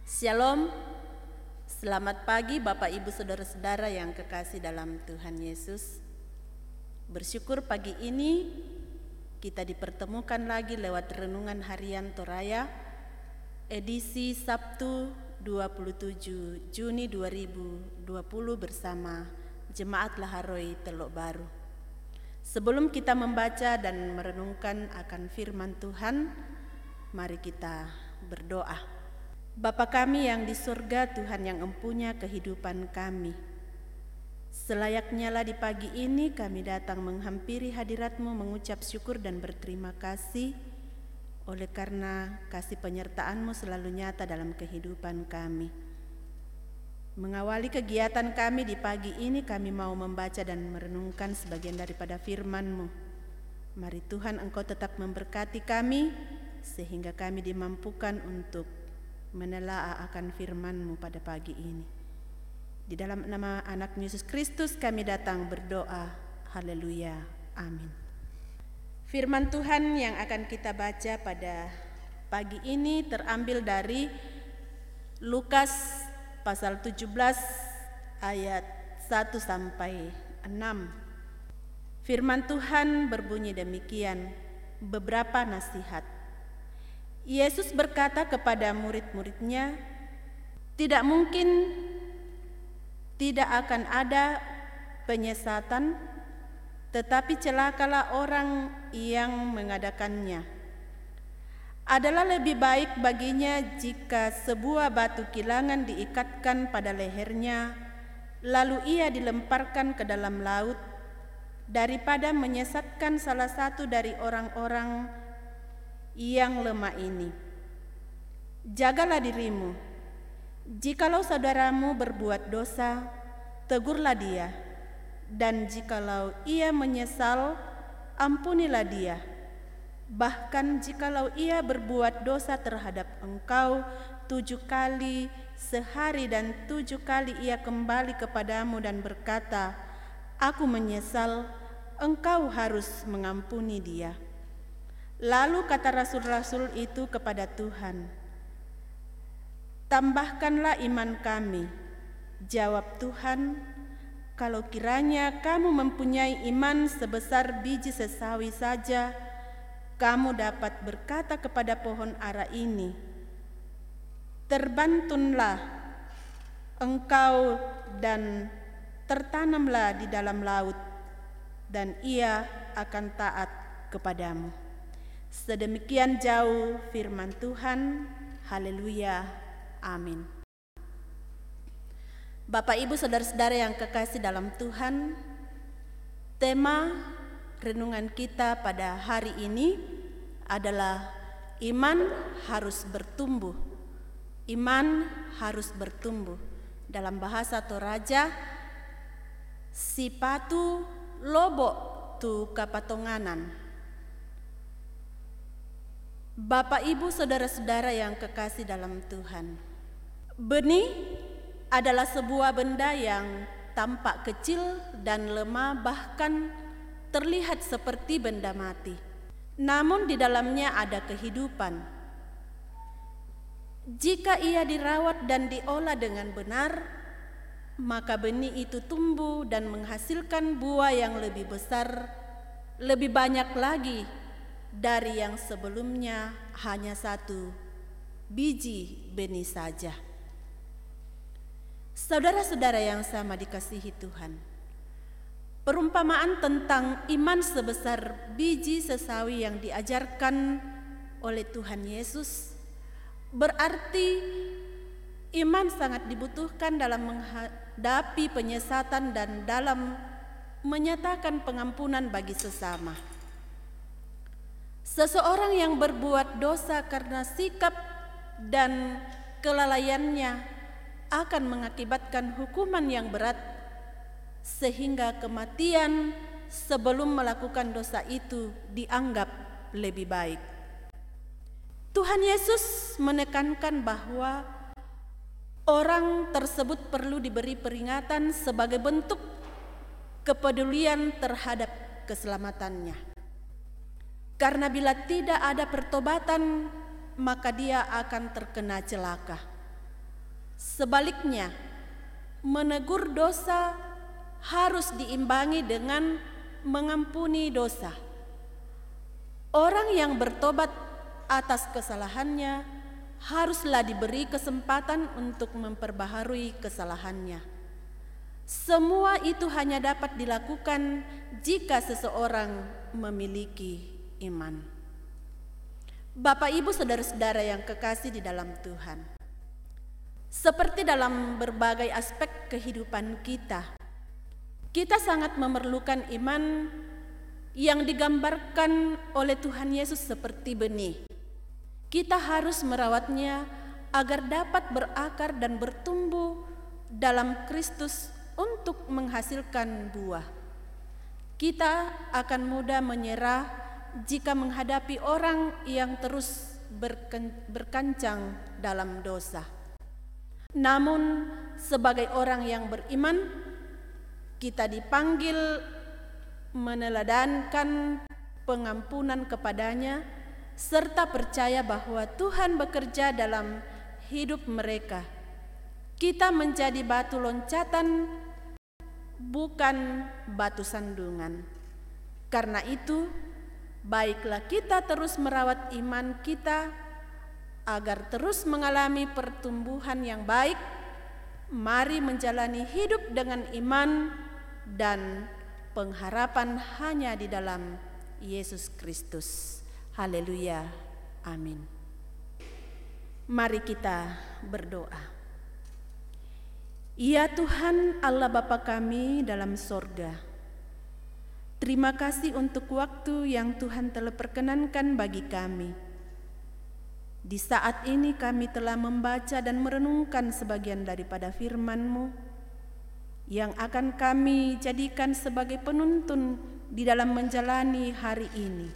Shalom, selamat pagi Bapak Ibu Saudara-saudara yang kekasih dalam Tuhan Yesus. Bersyukur pagi ini kita dipertemukan lagi lewat renungan harian Toraya edisi Sabtu 27 Juni 2020 bersama Jemaat Laharoi Teluk Baru. Sebelum kita membaca dan merenungkan akan firman Tuhan, mari kita berdoa. Bapa kami yang di surga, Tuhan yang empunya kehidupan kami, selayaknya lah di pagi ini kami datang menghampiri hadirat-Mu, mengucap syukur dan berterima kasih oleh karena kasih penyertaan-Mu selalu nyata dalam kehidupan kami. Mengawali kegiatan kami di pagi ini, kami mau membaca dan merenungkan sebagian daripada firman-Mu. Mari Tuhan, Engkau tetap memberkati kami sehingga kami dimampukan untuk menelaah akan firman-Mu pada pagi ini. Di dalam nama anak Yesus Kristus kami datang berdoa. Haleluya. Amin. Firman Tuhan yang akan kita baca pada pagi ini terambil dari Lukas pasal 17 ayat 1 sampai 6. Firman Tuhan berbunyi demikian, beberapa nasihat. Yesus berkata kepada murid-muridnya, tidak mungkin tidak akan ada penyesatan, tetapi celakalah orang yang mengadakannya. Adalah lebih baik baginya jika sebuah batu kilangan diikatkan pada lehernya, lalu ia dilemparkan ke dalam laut, daripada menyesatkan salah satu dari orang-orang yang lemah ini. Jagalah dirimu. Jikalau saudaramu berbuat dosa, tegurlah dia, dan jikalau ia menyesal, ampunilah dia. Bahkan jikalau ia berbuat dosa terhadap engkau 7 kali sehari dan 7 kali ia kembali kepadamu dan berkata, aku menyesal, engkau harus mengampuni dia. Lalu kata rasul-rasul itu kepada Tuhan, tambahkanlah iman kami. Jawab Tuhan, kalau kiranya kamu mempunyai iman sebesar biji sesawi saja, kamu dapat berkata kepada pohon ara ini, terbantunlah engkau dan tertanamlah di dalam laut, dan ia akan taat kepadamu. Sedemikian jauh firman Tuhan. Haleluya. Amin. Bapak Ibu Saudara-saudara yang kekasih dalam Tuhan, tema renungan kita pada hari ini adalah iman harus bertumbuh. Iman harus bertumbuh. Dalam bahasa Toraja, sipatu lobo tu kapatonganan. Bapak Ibu Saudara-saudara yang kekasih dalam Tuhan, benih adalah sebuah benda yang tampak kecil dan lemah, bahkan terlihat seperti benda mati. Namun di dalamnya ada kehidupan. Jika ia dirawat dan diolah dengan benar, maka benih itu tumbuh dan menghasilkan buah yang lebih besar, lebih banyak lagi dari yang sebelumnya hanya 1 biji benih saja. Saudara-saudara yang sama dikasihi Tuhan, perumpamaan tentang iman sebesar biji sesawi yang diajarkan oleh Tuhan Yesus berarti iman sangat dibutuhkan dalam menghadapi penyesatan dan dalam menyatakan pengampunan bagi sesama. Seseorang yang berbuat dosa karena sikap dan kelalaiannya akan mengakibatkan hukuman yang berat sehingga kematian sebelum melakukan dosa itu dianggap lebih baik. Tuhan Yesus menekankan bahwa orang tersebut perlu diberi peringatan sebagai bentuk kepedulian terhadap keselamatannya. Karena bila tidak ada pertobatan, maka dia akan terkena celaka. Sebaliknya, menegur dosa harus diimbangi dengan mengampuni dosa. Orang yang bertobat atas kesalahannya haruslah diberi kesempatan untuk memperbaharui kesalahannya. Semua itu hanya dapat dilakukan jika seseorang memiliki iman. Bapak, Ibu, saudara-saudara yang kekasih di dalam Tuhan, seperti dalam berbagai aspek kehidupan kita sangat memerlukan iman yang digambarkan oleh Tuhan Yesus seperti benih. Kita harus merawatnya agar dapat berakar dan bertumbuh dalam Kristus untuk menghasilkan buah. Kita akan mudah menyerah jika menghadapi orang yang terus berkancang dalam dosa. Namun, sebagai orang yang beriman, kita dipanggil meneladankan pengampunan kepadanya, serta percaya bahwa Tuhan bekerja dalam hidup mereka. Kita menjadi batu loncatan, bukan batu sandungan. Karena itu, baiklah kita terus merawat iman kita agar terus mengalami pertumbuhan yang baik. Mari menjalani hidup dengan iman dan pengharapan hanya di dalam Yesus Kristus. Haleluya. Amin. Mari kita berdoa. Ya Tuhan Allah Bapa kami dalam sorga, terima kasih untuk waktu yang Tuhan telah perkenankan bagi kami. Di saat ini kami telah membaca dan merenungkan sebagian daripada firman-Mu yang akan kami jadikan sebagai penuntun di dalam menjalani hari ini.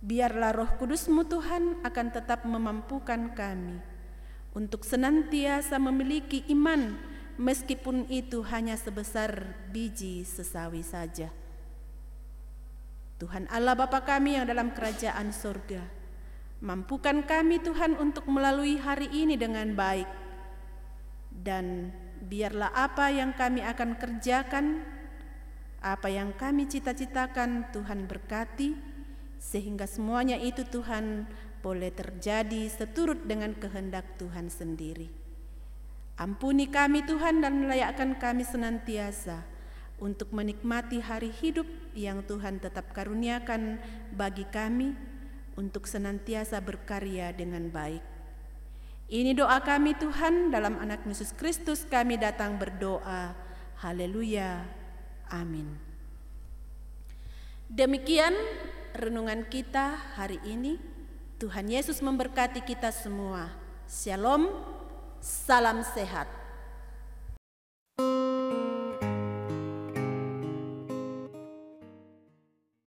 Biarlah Roh Kudus-Mu Tuhan akan tetap memampukan kami untuk senantiasa memiliki iman meskipun itu hanya sebesar biji sesawi saja. Tuhan Allah Bapa kami yang dalam kerajaan surga, mampukan kami Tuhan untuk melalui hari ini dengan baik. Dan biarlah apa yang kami akan kerjakan, apa yang kami cita-citakan Tuhan berkati, sehingga semuanya itu Tuhan boleh terjadi seturut dengan kehendak Tuhan sendiri. Ampuni kami Tuhan dan layakkan kami senantiasa untuk menikmati hari hidup yang Tuhan tetap karuniakan bagi kami, untuk senantiasa berkarya dengan baik. Ini doa kami Tuhan, dalam anak Yesus Kristus kami datang berdoa. Haleluya. Amin. Demikian renungan kita hari ini. Tuhan Yesus memberkati kita semua. Shalom, salam sehat.